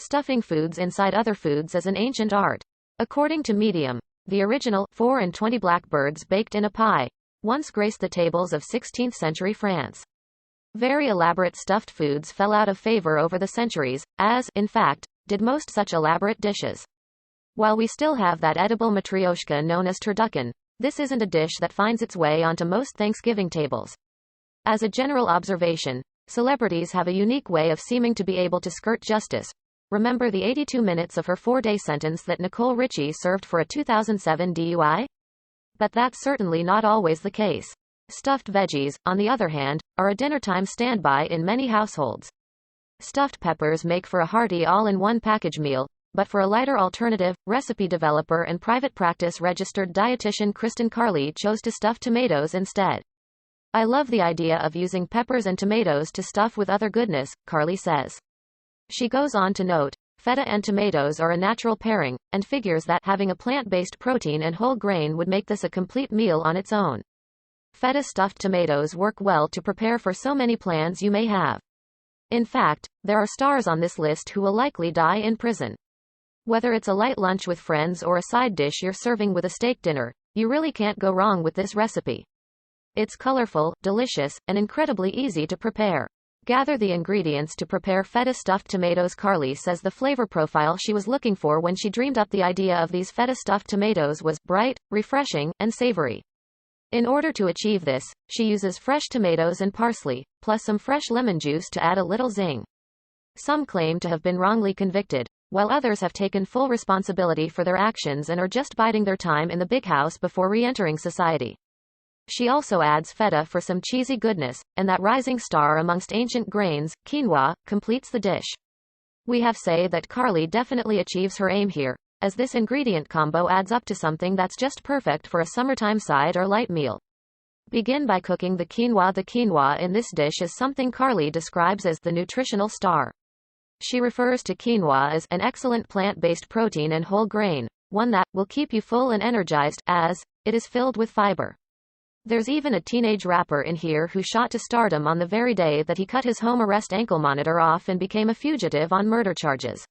Stuffing foods inside other foods is an ancient art. According to Medium, the original 4 and 20 blackbirds baked in a pie once graced the tables of 16th century France. Very elaborate stuffed foods fell out of favor over the centuries, as, in fact, did most such elaborate dishes. While we still have that edible matryoshka known as turducken, this isn't a dish that finds its way onto most Thanksgiving tables. As a general observation, celebrities have a unique way of seeming to be able to skirt justice. Remember the 82 minutes of her 4-day sentence that Nicole Richie served for a 2007 DUI? But that's certainly not always the case. Stuffed veggies, on the other hand, are a dinnertime standby in many households. Stuffed peppers make for a hearty all-in-one package meal, but for a lighter alternative, recipe developer and private practice registered dietitian Kristen Carley chose to stuff tomatoes instead. I love the idea of using peppers and tomatoes to stuff with other goodness, Carley says. She goes on to note, feta and tomatoes are a natural pairing, and figures that having a plant-based protein and whole grain would make this a complete meal on its own. Feta-stuffed tomatoes work well to prepare for so many plans you may have. In fact, there are stars on this list who will likely die in prison. Whether it's a light lunch with friends or a side dish you're serving with a steak dinner, you really can't go wrong with this recipe. It's colorful, delicious, and incredibly easy to prepare. Gather the ingredients to prepare feta-stuffed tomatoes. Carley says the flavor profile she was looking for when she dreamed up the idea of these feta-stuffed tomatoes was bright, refreshing, and savory. In order to achieve this, she uses fresh tomatoes and parsley, plus some fresh lemon juice to add a little zing. Some claim to have been wrongly convicted, while others have taken full responsibility for their actions and are just biding their time in the big house before re-entering society. She also adds feta for some cheesy goodness, and that rising star amongst ancient grains, quinoa, completes the dish. We have to say that Carley definitely achieves her aim here, as this ingredient combo adds up to something that's just perfect for a summertime side or light meal. Begin by cooking the quinoa. The quinoa in this dish is something Carley describes as the nutritional star. She refers to quinoa as an excellent plant-based protein and whole grain, one that will keep you full and energized, as it is filled with fiber. There's even a teenage rapper in here who shot to stardom on the very day that he cut his home arrest ankle monitor off and became a fugitive on murder charges.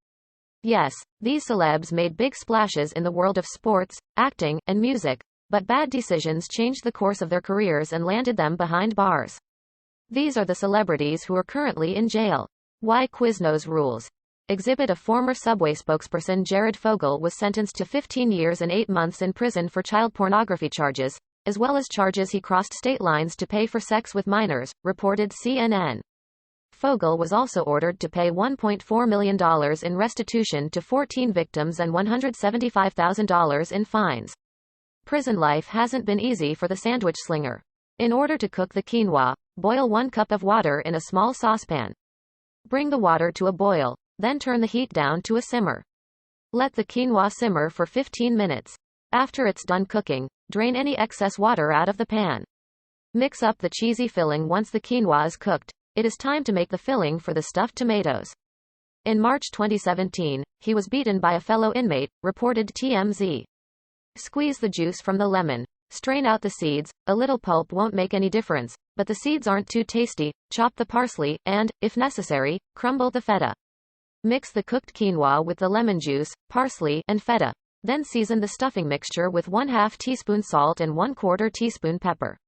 Yes, these celebs made big splashes in the world of sports, acting, and music, but bad decisions changed the course of their careers and landed them behind bars. These are the celebrities who are currently in jail. Why Quiznos rules. Exhibit a former Subway spokesperson Jared Fogle was sentenced to 15 years and 8 months in prison for child pornography charges, as well as charges he crossed state lines to pay for sex with minors, reported CNN. Fogle was also ordered to pay $1.4 million in restitution to 14 victims and $175,000 in fines. Prison life hasn't been easy for the sandwich slinger. In order to cook the quinoa, boil 1 cup of water in a small saucepan. Bring the water to a boil, then turn the heat down to a simmer. Let the quinoa simmer for 15 minutes. After it's done cooking, drain any excess water out of the pan. Mix up the cheesy filling. Once the quinoa is cooked, it is time to make the filling for the stuffed tomatoes. In March 2017, he was beaten by a fellow inmate, reported TMZ. Squeeze the juice from the lemon. Strain out the seeds. A little pulp won't make any difference, but the seeds aren't too tasty. Chop the parsley, and, if necessary, crumble the feta. Mix the cooked quinoa with the lemon juice, parsley, and feta. Then season the stuffing mixture with 1/2 teaspoon salt and 1/4 teaspoon pepper.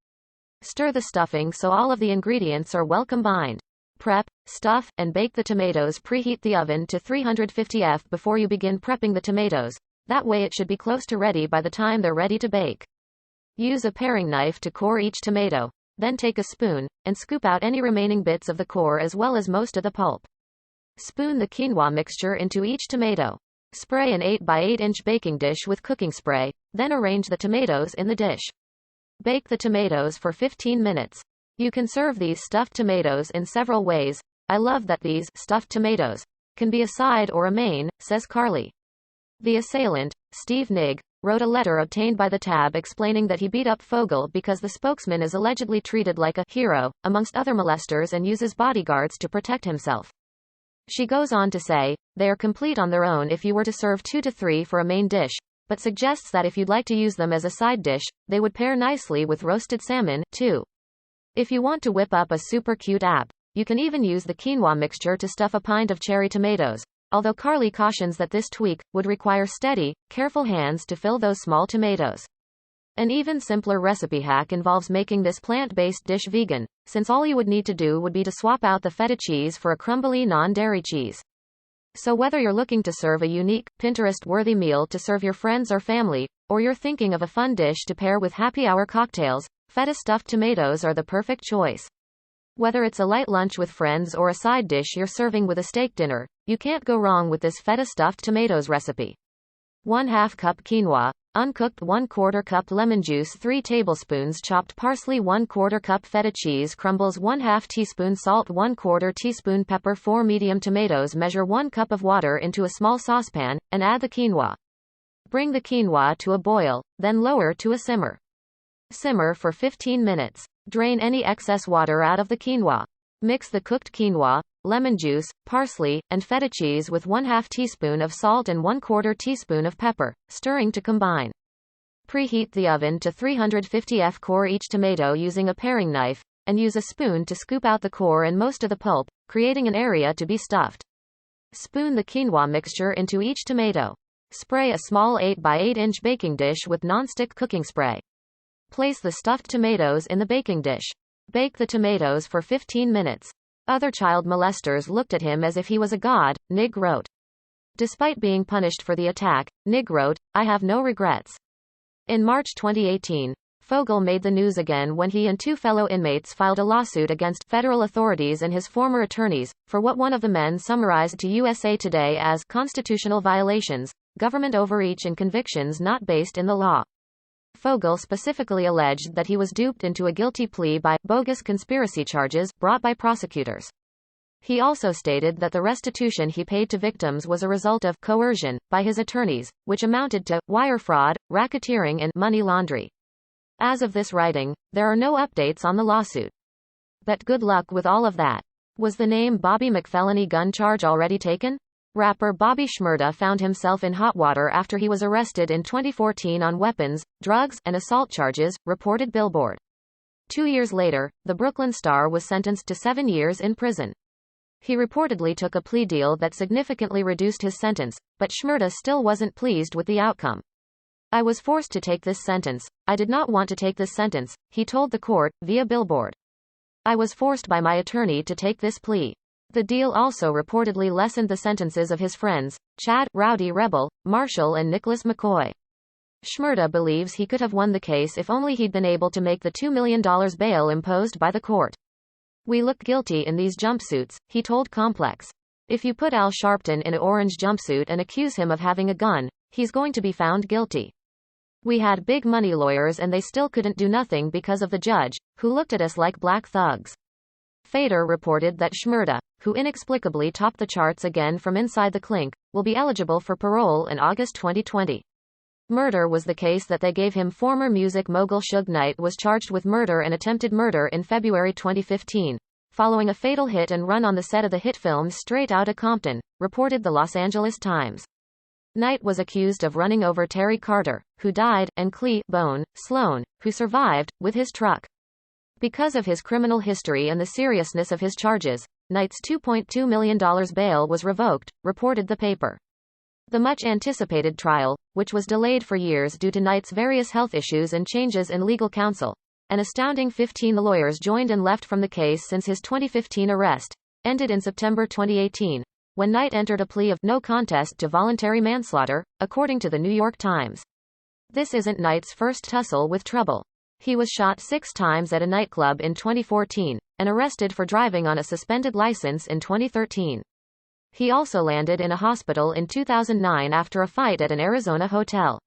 Stir the stuffing so all of the ingredients are well combined. Prep, stuff, and bake the tomatoes. Preheat the oven to 350 F before you begin prepping the tomatoes. That way it should be close to ready by the time they're ready to bake. Use a paring knife to core each tomato. Then take a spoon, and scoop out any remaining bits of the core as well as most of the pulp. Spoon the quinoa mixture into each tomato. Spray an 8 by 8 inch baking dish with cooking spray, then arrange the tomatoes in the dish. Bake the tomatoes for 15 minutes. You can serve these stuffed tomatoes in several ways. I love that these stuffed tomatoes can be a side or a main, says Carley. The assailant, Steve Nigg, wrote a letter obtained by the Tab explaining that he beat up Fogle because the spokesman is allegedly treated like a hero, amongst other molesters, and uses bodyguards to protect himself. She goes on to say, they are complete on their own if you were to serve 2 to 3 for a main dish, but suggests that if you'd like to use them as a side dish, they would pair nicely with roasted salmon, too. If you want to whip up a super cute app, you can even use the quinoa mixture to stuff a pint of cherry tomatoes, although Carly cautions that this tweak would require steady, careful hands to fill those small tomatoes. An even simpler recipe hack involves making this plant-based dish vegan, since all you would need to do would be to swap out the feta cheese for a crumbly non-dairy cheese. So whether you're looking to serve a unique, Pinterest-worthy meal to serve your friends or family, or you're thinking of a fun dish to pair with happy hour cocktails, feta-stuffed tomatoes are the perfect choice. Whether it's a light lunch with friends or a side dish you're serving with a steak dinner, you can't go wrong with this feta-stuffed tomatoes recipe. 1/2 cup quinoa, uncooked 1/4 cup lemon juice, 3 tablespoons chopped parsley, 1/4 cup feta cheese crumbles, 1/2 teaspoon salt, 1/4 teaspoon pepper, 4 medium tomatoes. Measure 1 cup of water into a small saucepan, and add the quinoa. Bring the quinoa to a boil, then lower to a simmer. Simmer for 15 minutes. Drain any excess water out of the quinoa. Mix the cooked quinoa, lemon juice, parsley, and feta cheese with 1/2 teaspoon of salt and 1/4 teaspoon of pepper, stirring to combine. Preheat the oven to 350 F. Core each tomato using a paring knife, and use a spoon to scoop out the core and most of the pulp, creating an area to be stuffed. Spoon the quinoa mixture into each tomato. Spray a small 8 by 8 inch baking dish with nonstick cooking spray. Place the stuffed tomatoes in the baking dish. Bake the tomatoes for 15 minutes. Other child molesters looked at him as if he was a god, Nig wrote. Despite being punished for the attack, Nig wrote, "I have no regrets." In March 2018, Fogle made the news again when he and 2 fellow inmates filed a lawsuit against federal authorities and his former attorneys, for what one of the men summarized to USA Today as constitutional violations, government overreach and convictions not based in the law. Fogle specifically alleged that he was duped into a guilty plea by bogus conspiracy charges brought by prosecutors. He also stated that the restitution he paid to victims was a result of coercion by his attorneys, which amounted to wire fraud, racketeering, and money laundering. As of this writing, there are no updates on the lawsuit. But good luck with all of that. Was the name Bobby McFelony gun charge already taken? Rapper Bobby Shmurda found himself in hot water after he was arrested in 2014 on weapons, drugs, and assault charges, reported Billboard. 2 years later, the Brooklyn star was sentenced to 7 years in prison. He reportedly took a plea deal that significantly reduced his sentence, but Shmurda still wasn't pleased with the outcome. "I was forced to take this sentence. I did not want to take this sentence," he told the court, via Billboard. "I was forced by my attorney to take this plea." The deal also reportedly lessened the sentences of his friends, Chad, Rowdy Rebel, Marshall and Nicholas McCoy. Shmurda believes he could have won the case if only he'd been able to make the $2 million bail imposed by the court. "We look guilty in these jumpsuits," he told Complex. "If you put Al Sharpton in an orange jumpsuit and accuse him of having a gun, he's going to be found guilty. We had big money lawyers and they still couldn't do nothing because of the judge, who looked at us like black thugs." Fader reported that Shmurda, who inexplicably topped the charts again from inside the clink, will be eligible for parole in August 2020. Murder was the case that they gave him. Former music mogul Suge Knight was charged with murder and attempted murder in February 2015, following a fatal hit and run on the set of the hit film Straight Outta Compton, reported the Los Angeles Times. Knight was accused of running over Terry Carter, who died, and Clee Bone Sloan, who survived, with his truck. Because of his criminal history and the seriousness of his charges, Knight's $2.2 million bail was revoked, reported the paper. The much-anticipated trial, which was delayed for years due to Knight's various health issues and changes in legal counsel, an astounding 15 lawyers joined and left from the case since his 2015 arrest, ended in September 2018, when Knight entered a plea of no contest to voluntary manslaughter, according to the New York Times. This isn't Knight's first tussle with trouble. He was shot 6 times at a nightclub in 2014, and arrested for driving on a suspended license in 2013. He also landed in a hospital in 2009 after a fight at an Arizona hotel.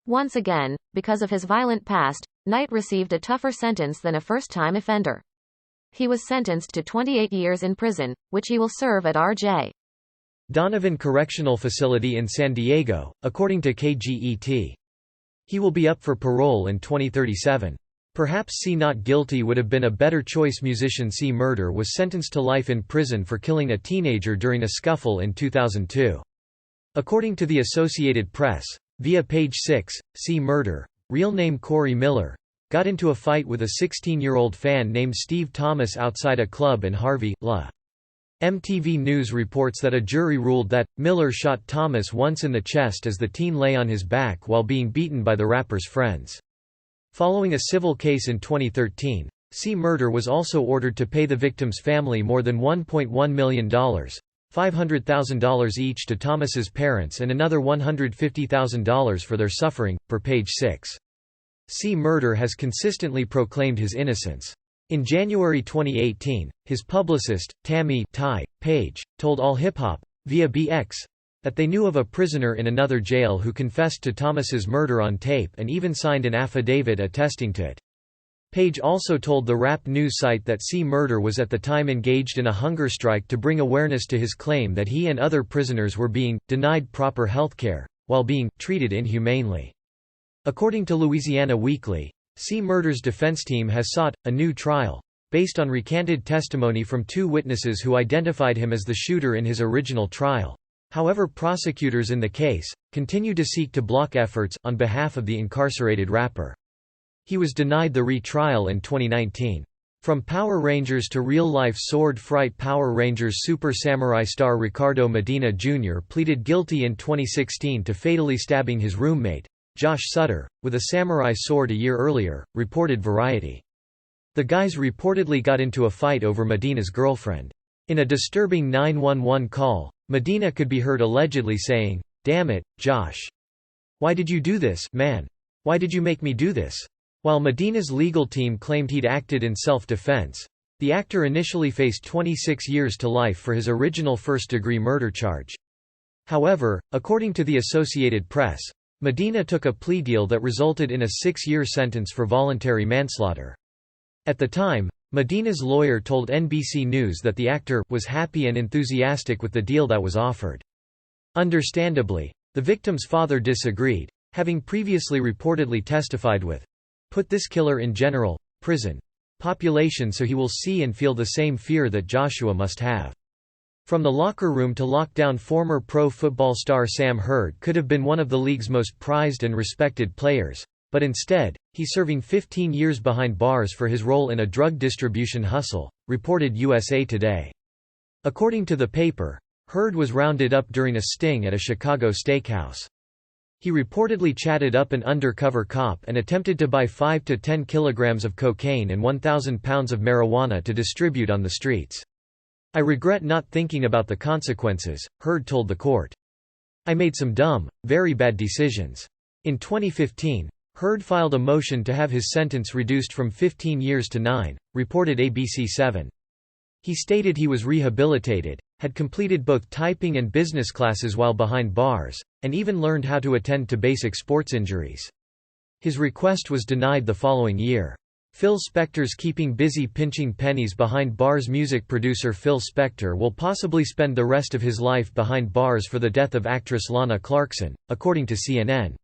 Once again, because of his violent past, Knight received a tougher sentence than a first-time offender. He was sentenced to 28 years in prison, which he will serve at R.J. Donovan Correctional Facility in San Diego, according to KGET. He will be up for parole in 2037. Perhaps C. Not guilty would have been a better choice. Musician C. Murder was sentenced to life in prison for killing a teenager during a scuffle in 2002. According to the Associated Press, via page 6, C. Murder, real name Corey Miller, got into a fight with a 16-year-old fan named Steve Thomas outside a club in Harvey, La. MTV News reports that a jury ruled that Miller shot Thomas once in the chest as the teen lay on his back while being beaten by the rapper's friends. Following a civil case in 2013, Shmurda was also ordered to pay the victim's family more than $1.1 million, $500,000 each to Thomas's parents and another $150,000 for their suffering, per page 6. Shmurda has consistently proclaimed his innocence. In January 2018, his publicist, Tammy Ty Page, told All Hip Hop, via BX, that they knew of a prisoner in another jail who confessed to Thomas's murder on tape and even signed an affidavit attesting to it. Page also told the rap news site that Shmurda was at the time engaged in a hunger strike to bring awareness to his claim that he and other prisoners were being denied proper health care, while being treated inhumanely. According to Louisiana Weekly, Shmurda's defense team has sought a new trial, based on recanted testimony from two witnesses who identified him as the shooter in his original trial. However, prosecutors in the case continue to seek to block efforts on behalf of the incarcerated rapper. He was denied the retrial in 2019. From Power Rangers to real-life sword fight, Power Rangers Super Samurai star Ricardo Medina Jr. pleaded guilty in 2016 to fatally stabbing his roommate, Josh Sutter, with a samurai sword a year earlier, reported Variety. The guys reportedly got into a fight over Medina's girlfriend. In a disturbing 911 call, Medina could be heard allegedly saying, "Damn it, Josh. Why did you do this, man? Why did you make me do this?" While Medina's legal team claimed he'd acted in self-defense, the actor initially faced 26 years to life for his original first-degree murder charge. However, according to the Associated Press, Medina took a plea deal that resulted in a 6-year sentence for voluntary manslaughter. At the time, Medina's lawyer told NBC News that the actor was happy and enthusiastic with the deal that was offered. Understandably, the victim's father disagreed, having previously reportedly testified with, "Put this killer in general, prison population so he will see and feel the same fear that Joshua must have." From the locker room to lockdown, former pro football star Sam Hurd could have been one of the league's most prized and respected players, but instead, he's serving 15 years behind bars for his role in a drug distribution hustle, reported USA Today. According to the paper, Hurd was rounded up during a sting at a Chicago steakhouse. He reportedly chatted up an undercover cop and attempted to buy 5 to 10 kilograms of cocaine and 1,000 pounds of marijuana to distribute on the streets. "I regret not thinking about the consequences," Hurd told the court. "I made some dumb, very bad decisions." In 2015, Hurd filed a motion to have his sentence reduced from 15 years to 9, reported ABC7. He stated he was rehabilitated, had completed both typing and business classes while behind bars, and even learned how to attend to basic sports injuries. His request was denied the following year. Phil Spector's keeping busy pinching pennies behind bars. Music producer Phil Spector will possibly spend the rest of his life behind bars for the death of actress Lana Clarkson, according to CNN.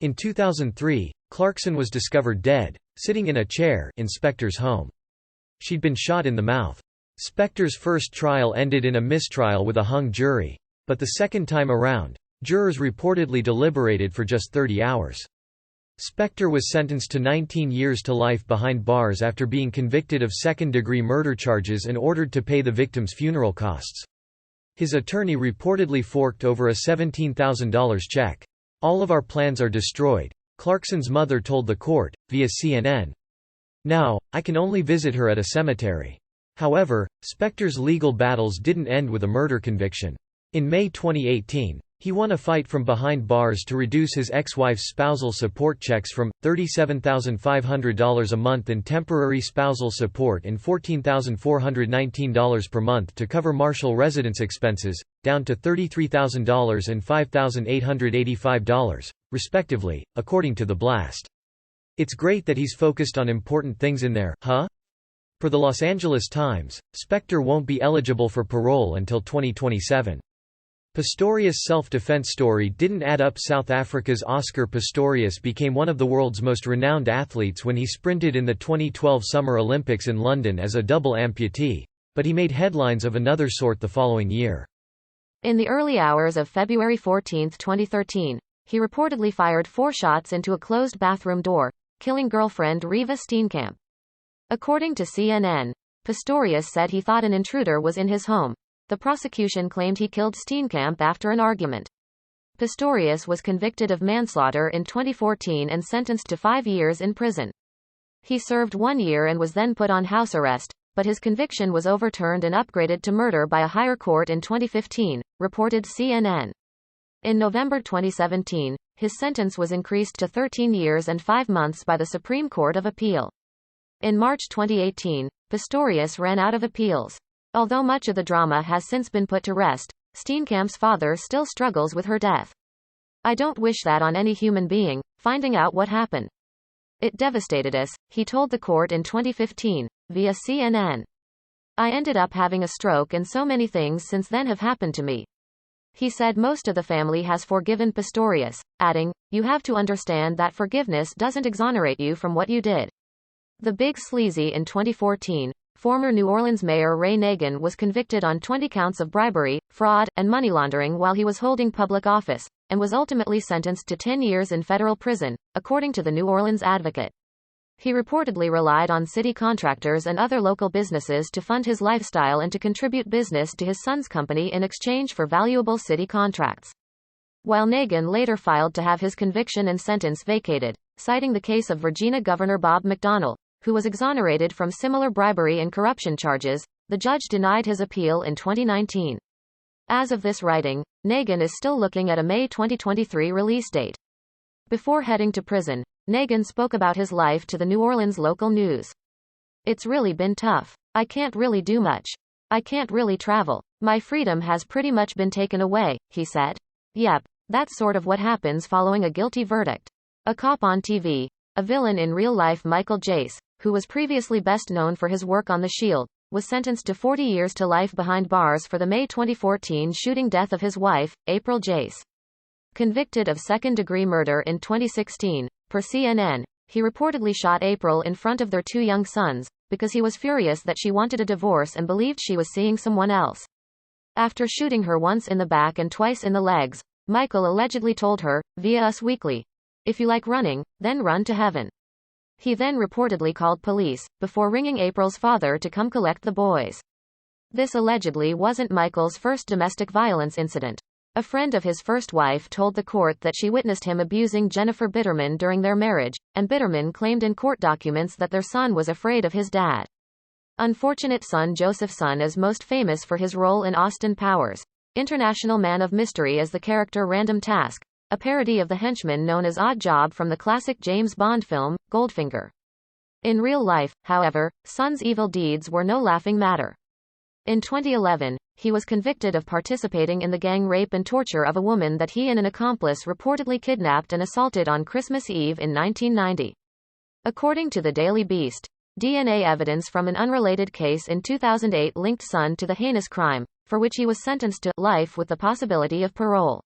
In 2003, Clarkson was discovered dead, sitting in a chair in Spector's home. She'd been shot in the mouth. Spector's first trial ended in a mistrial with a hung jury, but the second time around, jurors reportedly deliberated for just 30 hours. Spector was sentenced to 19 years to life behind bars after being convicted of second-degree murder charges and ordered to pay the victim's funeral costs. His attorney reportedly forked over a $17,000 check. "All of our plans are destroyed," Clarkson's mother told the court, via CNN. "Now, I can only visit her at a cemetery." However, Spector's legal battles didn't end with a murder conviction. In May 2018, he won a fight from behind bars to reduce his ex-wife's spousal support checks from $37,500 a month in temporary spousal support and $14,419 per month to cover Marshall residence expenses, down to $33,000 and $5,885, respectively, according to The Blast. "It's great that he's focused on important things in there, huh?" Per the Los Angeles Times, Spector won't be eligible for parole until 2027. Pistorius' self-defense story didn't add up. South Africa's Oscar Pistorius became one of the world's most renowned athletes when he sprinted in the 2012 Summer Olympics in London as a double amputee, but he made headlines of another sort the following year. In the early hours of February 14, 2013, he reportedly fired 4 shots into a closed bathroom door, killing girlfriend Reva Steenkamp. According to CNN, Pistorius said he thought an intruder was in his home, The prosecution claimed he killed Steenkamp after an argument. Pistorius was convicted of manslaughter in 2014 and sentenced to 5 years in prison. He served 1 year and was then put on house arrest, but his conviction was overturned and upgraded to murder by a higher court in 2015, reported CNN. In November 2017, his sentence was increased to 13 years and 5 months by the Supreme Court of Appeal. In March 2018, Pistorius ran out of appeals. Although much of the drama has since been put to rest, Steenkamp's father still struggles with her death. "I don't wish that on any human being, finding out what happened. It devastated us," he told the court in 2015, via CNN. "I ended up having a stroke and so many things since then have happened to me." He said most of the family has forgiven Pistorius, adding, "You have to understand that forgiveness doesn't exonerate you from what you did." The Big Sleazy in 2014, former New Orleans Mayor Ray Nagin was convicted on 20 counts of bribery, fraud, and money laundering while he was holding public office, and was ultimately sentenced to 10 years in federal prison, according to the New Orleans Advocate. He reportedly relied on city contractors and other local businesses to fund his lifestyle and to contribute business to his son's company in exchange for valuable city contracts. While Nagin later filed to have his conviction and sentence vacated, citing the case of Virginia Governor Bob McDonnell, who was exonerated from similar bribery and corruption charges, the judge denied his appeal in 2019. As of this writing, Nagin is still looking at a May 2023 release date. Before heading to prison, Nagin spoke about his life to the New Orleans local news. "It's really been tough. I can't really do much. I can't really travel. My freedom has pretty much been taken away," he said. Yep, that's sort of what happens following a guilty verdict. A cop on TV, a villain in real life, Michael Jace, who was previously best known for his work on The Shield, was sentenced to 40 years to life behind bars for the May 2014 shooting death of his wife, April Jace. Convicted of second-degree murder in 2016, per CNN, he reportedly shot April in front of their 2 young sons, because he was furious that she wanted a divorce and believed she was seeing someone else. After shooting her once in the back and twice in the legs, Michael allegedly told her, via Us Weekly, "If you like running, then run to heaven." He then reportedly called police, before ringing April's father to come collect the boys. This allegedly wasn't Michael's first domestic violence incident. A friend of his first wife told the court that she witnessed him abusing Jennifer Bitterman during their marriage, and Bitterman claimed in court documents that their son was afraid of his dad. Unfortunate son Joseph Son is most famous for his role in Austin Powers' International Man of Mystery as the character Random Task, a parody of the henchman known as Odd Job from the classic James Bond film, Goldfinger. In real life, however, Son's evil deeds were no laughing matter. In 2011, he was convicted of participating in the gang rape and torture of a woman that he and an accomplice reportedly kidnapped and assaulted on Christmas Eve in 1990. According to the Daily Beast, DNA evidence from an unrelated case in 2008 linked Son to the heinous crime, for which he was sentenced to life with the possibility of parole.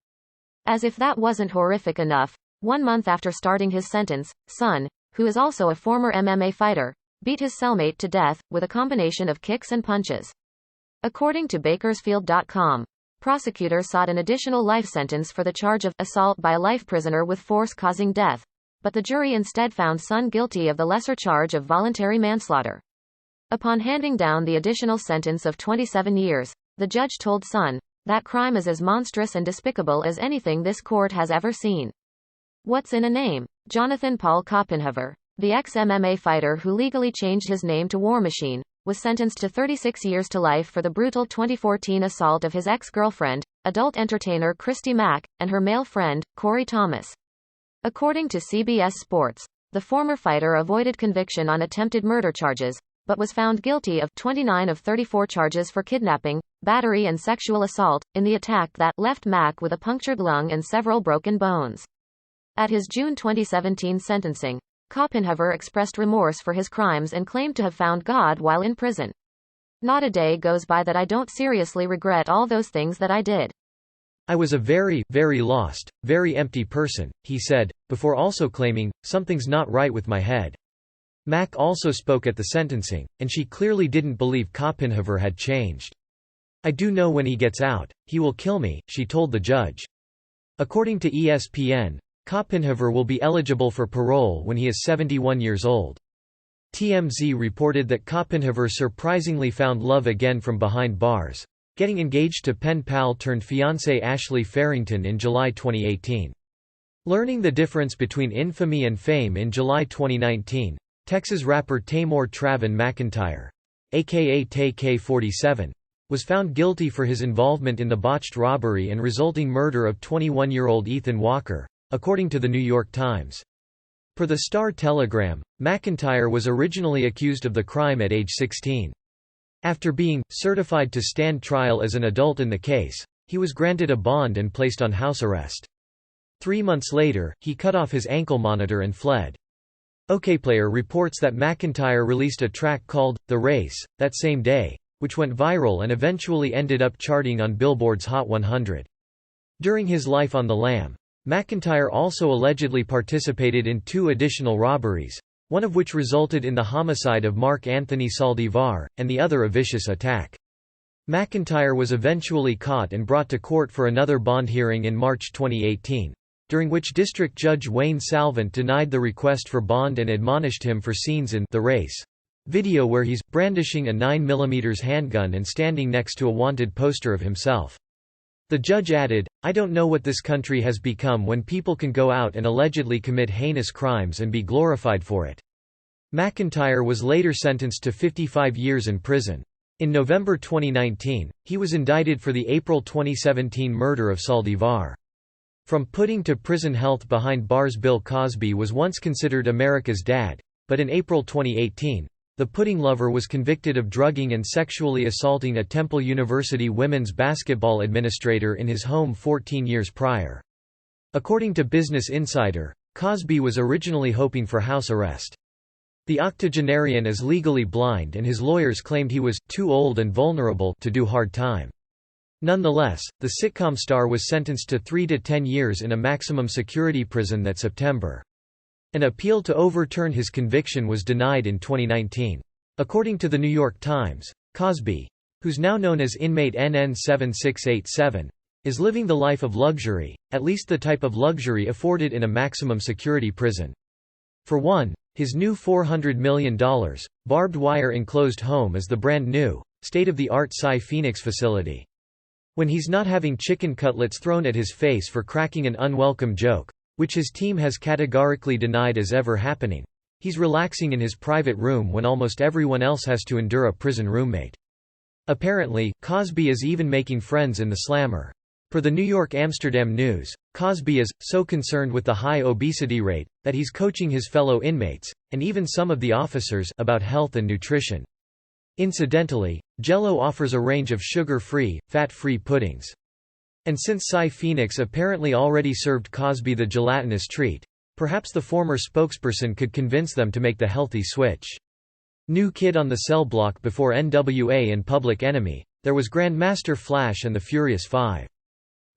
As if that wasn't horrific enough, 1 month after starting his sentence, Son, who is also a former MMA fighter, beat his cellmate to death, with a combination of kicks and punches. According to Bakersfield.com, prosecutors sought an additional life sentence for the charge of assault by a life prisoner with force causing death, but the jury instead found Son guilty of the lesser charge of voluntary manslaughter. Upon handing down the additional sentence of 27 years, the judge told Son, "That crime is as monstrous and despicable as anything this court has ever seen." What's in a name? Jonathan Paul Koppenhover, the ex-MMA fighter who legally changed his name to War Machine, was sentenced to 36 years to life for the brutal 2014 assault of his ex-girlfriend, adult entertainer Christy Mack, and her male friend, Corey Thomas. According to CBS Sports, the former fighter avoided conviction on attempted murder charges, but was found guilty of 29 of 34 charges for kidnapping, battery and sexual assault, in the attack that left Mack with a punctured lung and several broken bones. At his June 2017 sentencing, Koppenhover expressed remorse for his crimes and claimed to have found God while in prison. "Not a day goes by that I don't seriously regret all those things that I did. I was a very, very lost, very empty person," he said, before also claiming, "Something's not right with my head." Mack also spoke at the sentencing, and she clearly didn't believe Koppenhover had changed. "I do know when he gets out, he will kill me," she told the judge. According to ESPN, Koppenhover will be eligible for parole when he is 71 years old. TMZ reported that Koppenhover surprisingly found love again from behind bars. getting engaged to pen pal turned fiancée Ashley Farrington in July 2018. Learning the difference between infamy and fame in July 2019, Texas rapper Tamor Trevon McIntyre, aka Tay-K-47, was found guilty for his involvement in the botched robbery and resulting murder of 21-year-old Ethan Walker, according to the New York Times. Per the Star-Telegram, McIntyre was originally accused of the crime at age 16. After being certified to stand trial as an adult in the case, he was granted a bond and placed on house arrest. 3 months later, he cut off his ankle monitor and fled. OKPlayer reports that McIntyre released a track called "The Race" that same day, which went viral and eventually ended up charting on Billboard's Hot 100. During his life on the lam, McIntyre also allegedly participated in 2 additional robberies, one of which resulted in the homicide of Mark Anthony Saldivar, and the other a vicious attack. McIntyre was eventually caught and brought to court for another bond hearing in March 2018, during which District Judge Wayne Salvant denied the request for bond and admonished him for scenes in "The Race" video where he's brandishing a 9mm handgun and standing next to a wanted poster of himself. The judge added, "I don't know what this country has become when people can go out and allegedly commit heinous crimes and be glorified for it." McIntyre was later sentenced to 55 years in prison. In November 2019, he was indicted for the April 2017 murder of Saldivar. From pudding to prison, health behind bars. Bill Cosby was once considered America's dad, but in April 2018, the pudding lover was convicted of drugging and sexually assaulting a Temple University women's basketball administrator in his home 14 years prior. According to Business Insider, Cosby was originally hoping for house arrest. The octogenarian is legally blind and his lawyers claimed he was too old and vulnerable to do hard time. Nonetheless, the sitcom star was sentenced to 3 to 10 years in a maximum security prison that September. An appeal to overturn his conviction was denied in 2019. According to the New York Times, Cosby, who's now known as inmate NN7687, is living the life of luxury, at least the type of luxury afforded in a maximum security prison. For one, his new $400 million, barbed wire enclosed home is the brand new, state-of-the-art Cy Phoenix facility. When he's not having chicken cutlets thrown at his face for cracking an unwelcome joke, which his team has categorically denied as ever happening, he's relaxing in his private room when almost everyone else has to endure a prison roommate. Apparently, Cosby is even making friends in the slammer. Per the New York Amsterdam News, Cosby is so concerned with the high obesity rate that he's coaching his fellow inmates, and even some of the officers, about health and nutrition. Incidentally, Jell-O offers a range of sugar-free, fat-free puddings. And since Cy Phoenix apparently already served Cosby the gelatinous treat, perhaps the former spokesperson could convince them to make the healthy switch. New Kid on the Cell block before NWA and Public Enemy, there was Grandmaster Flash and the Furious Five.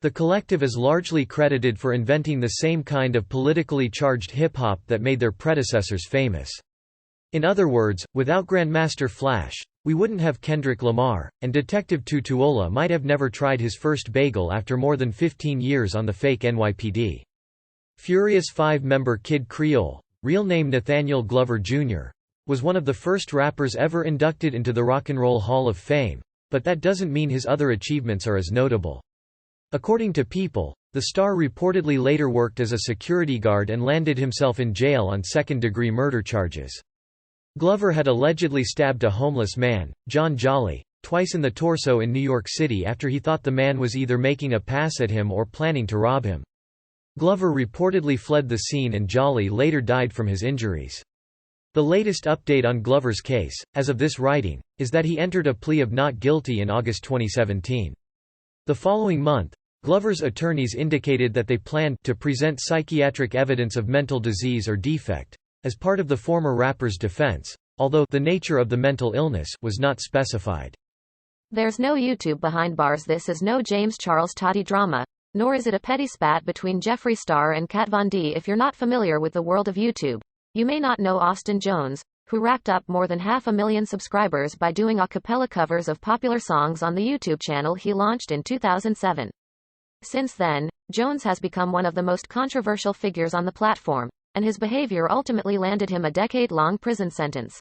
The collective is largely credited for inventing the same kind of politically charged hip-hop that made their predecessors famous. In other words, without Grandmaster Flash, we wouldn't have Kendrick Lamar, and Detective Tutuola might have never tried his first bagel after more than 15 years on the fake NYPD. Furious Five member Kid Creole, real name Nathaniel Glover Jr., was one of the first rappers ever inducted into the Rock and Roll Hall of Fame, but that doesn't mean his other achievements are as notable. According to People, the star reportedly later worked as a security guard and landed himself in jail on second-degree murder charges. Glover had allegedly stabbed a homeless man, John Jolly, twice in the torso in New York City after he thought the man was either making a pass at him or planning to rob him. Glover reportedly fled the scene and Jolly later died from his injuries. The latest update on Glover's case, as of this writing, is that he entered a plea of not guilty in August 2017. The following month, Glover's attorneys indicated that they planned to present psychiatric evidence of mental disease or defect as part of the former rapper's defense, although the nature of the mental illness was not specified. There's no YouTube behind bars. This is no James Charles Toddy drama, nor is it a petty spat between Jeffree Star and Kat Von D. If you're not familiar with the world of YouTube, you may not know Austin Jones, who racked up more than 500,000 subscribers by doing a cappella covers of popular songs on the YouTube channel he launched in 2007. Since then, Jones has become one of the most controversial figures on the platform, and his behavior ultimately landed him a decade-long prison sentence.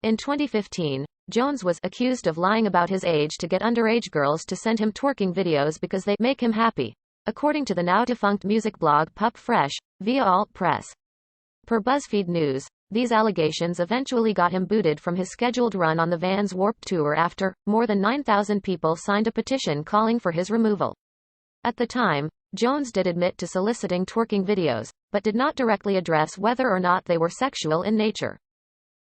In 2015, Jones was accused of lying about his age to get underage girls to send him twerking videos because they make him happy, according to the now-defunct music blog Pup Fresh, via Alt Press. Per BuzzFeed News, these allegations eventually got him booted from his scheduled run on the Vans Warped Tour after more than 9,000 people signed a petition calling for his removal. At the time, Jones did admit to soliciting twerking videos, but did not directly address whether or not they were sexual in nature.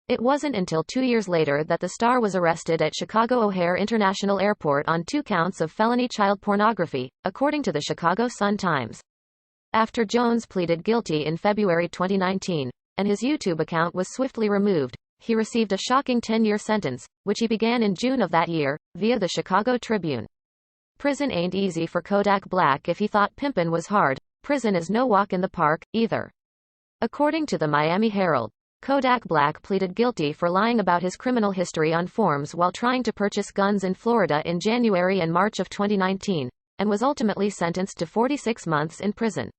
It wasn't until 2 years later that the star was arrested at Chicago O'Hare International Airport on 2 counts of felony child pornography, according to the Chicago Sun-Times. After Jones pleaded guilty in February 2019, and his YouTube account was swiftly removed, he received a shocking 10-year sentence, which he began in June of that year, via the Chicago Tribune. Prison ain't easy for Kodak Black. If he thought pimpin' was hard, prison is no walk in the park, either. According to the Miami Herald, Kodak Black pleaded guilty for lying about his criminal history on forms while trying to purchase guns in Florida in January and March of 2019, and was ultimately sentenced to 46 months in prison.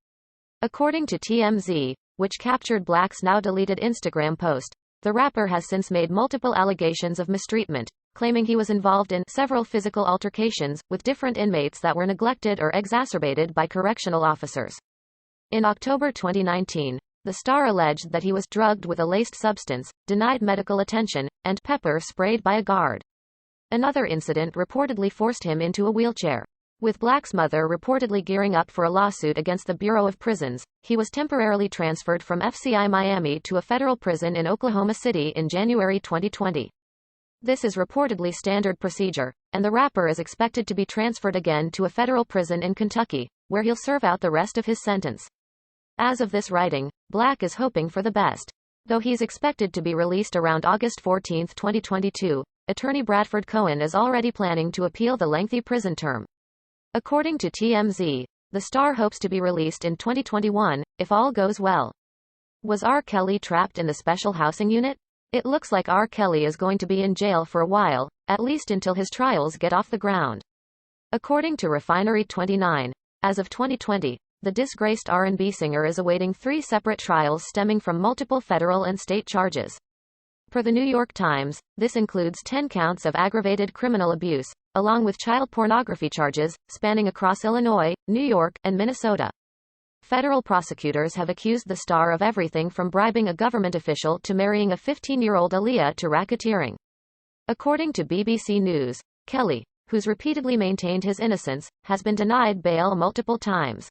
According to TMZ, which captured Black's now-deleted Instagram post, the rapper has since made multiple allegations of mistreatment, claiming he was involved in several physical altercations with different inmates that were neglected or exacerbated by correctional officers. In October 2019, the star alleged that he was drugged with a laced substance, denied medical attention, and pepper sprayed by a guard. Another incident reportedly forced him into a wheelchair. With Black's mother reportedly gearing up for a lawsuit against the Bureau of Prisons, he was temporarily transferred from FCI Miami to a federal prison in Oklahoma City in January 2020. This is reportedly standard procedure, and the rapper is expected to be transferred again to a federal prison in Kentucky, where he'll serve out the rest of his sentence. As of this writing, Black is hoping for the best. Though he's expected to be released around August 14, 2022, attorney Bradford Cohen is already planning to appeal the lengthy prison term. According to TMZ, the star hopes to be released in 2021, if all goes well. Was R. Kelly trapped in the special housing unit? It looks like R. Kelly is going to be in jail for a while, at least until his trials get off the ground. According to Refinery29, as of 2020, the disgraced R&B singer is awaiting 3 separate trials stemming from multiple federal and state charges. Per the New York Times, this includes 10 counts of aggravated criminal abuse, along with child pornography charges, spanning across Illinois, New York, and Minnesota. Federal prosecutors have accused the star of everything from bribing a government official to marrying a 15-year-old Aaliyah to racketeering. According to BBC News, Kelly, who's repeatedly maintained his innocence, has been denied bail multiple times.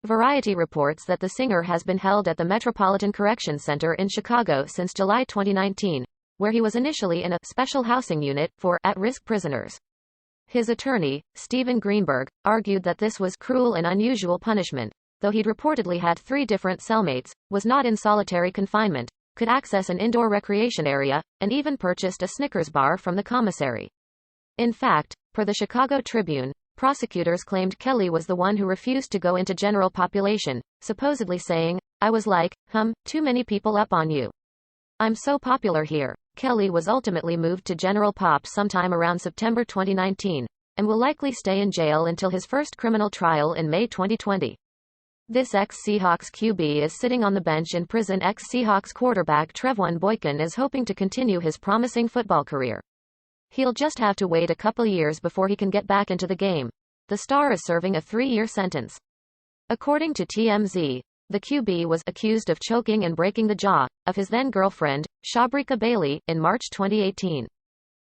Variety reports that the singer has been held at the Metropolitan Correction Center in Chicago since July 2019, where he was initially in a special housing unit for at-risk prisoners. His attorney, Stephen Greenberg, argued that this was cruel and unusual punishment, though he'd reportedly had 3 different cellmates, was not in solitary confinement, could access an indoor recreation area, and even purchased a Snickers bar from the commissary. In fact, per the Chicago Tribune, prosecutors claimed Kelly was the one who refused to go into general population, supposedly saying, "I was like, too many people up on you. I'm so popular here." Kelly was ultimately moved to general pop sometime around September 2019, and will likely stay in jail until his first criminal trial in May 2020. This ex-Seahawks QB is sitting on the bench in prison. Ex-Seahawks quarterback Trevon Boykin is hoping to continue his promising football career. He'll just have to wait a couple years before he can get back into the game. The star is serving a 3-year sentence. According to TMZ, the QB was accused of choking and breaking the jaw of his then-girlfriend, Shabrika Bailey, in March 2018.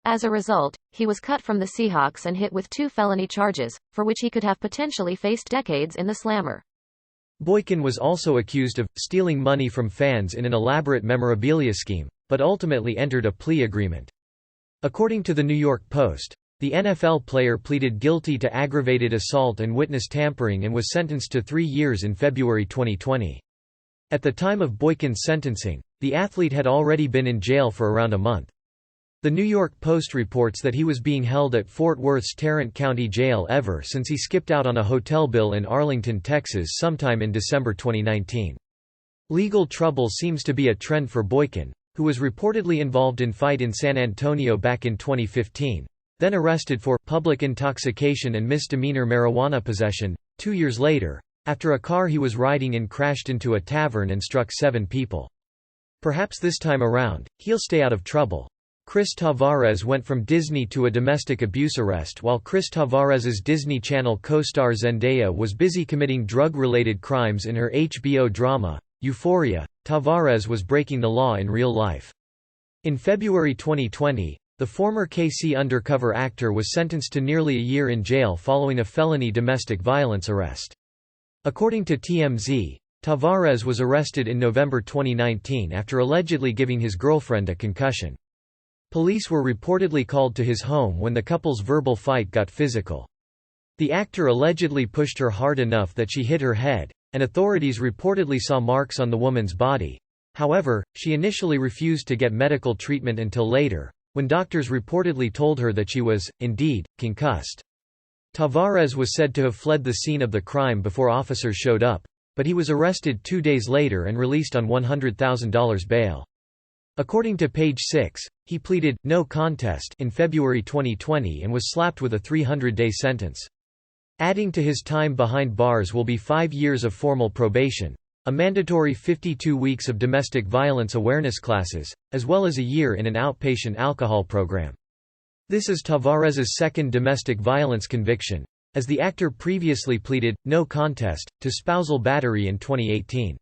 As a result, he was cut from the Seahawks and hit with 2 felony charges, for which he could have potentially faced decades in the slammer. Boykin was also accused of stealing money from fans in an elaborate memorabilia scheme, but ultimately entered a plea agreement. According to the New York Post, the NFL player pleaded guilty to aggravated assault and witness tampering and was sentenced to 3 years in February 2020. At the time of Boykin's sentencing, the athlete had already been in jail for around a month. The New York Post reports that he was being held at Fort Worth's Tarrant County Jail ever since he skipped out on a hotel bill in Arlington, Texas sometime in December 2019. Legal trouble seems to be a trend for Boykin, who was reportedly involved in fight in San Antonio back in 2015, then arrested for public intoxication and misdemeanor marijuana possession, 2 years later, after a car he was riding in crashed into a tavern and struck 7 people. Perhaps this time around, he'll stay out of trouble. Chris Tavares went from Disney to a domestic abuse arrest while Chris Tavares's Disney Channel co-star Zendaya was busy committing drug-related crimes in her HBO drama, Euphoria. Tavares was breaking the law in real life. In February 2020, the former KC undercover actor was sentenced to nearly a year in jail following a felony domestic violence arrest. According to TMZ, Tavares was arrested in November 2019 after allegedly giving his girlfriend a concussion. Police were reportedly called to his home when the couple's verbal fight got physical. The actor allegedly pushed her hard enough that she hit her head, and authorities reportedly saw marks on the woman's body. However, she initially refused to get medical treatment until later, when doctors reportedly told her that she was, indeed, concussed. Tavares was said to have fled the scene of the crime before officers showed up, but he was arrested 2 days later and released on $100,000 bail. According to Page 6, he pleaded no contest in February 2020 and was slapped with a 300-day sentence. Adding to his time behind bars will be 5 years of formal probation, a mandatory 52 weeks of domestic violence awareness classes, as well as a year in an outpatient alcohol program. This is Tavares's second domestic violence conviction, as the actor previously pleaded no contest to spousal battery in 2018.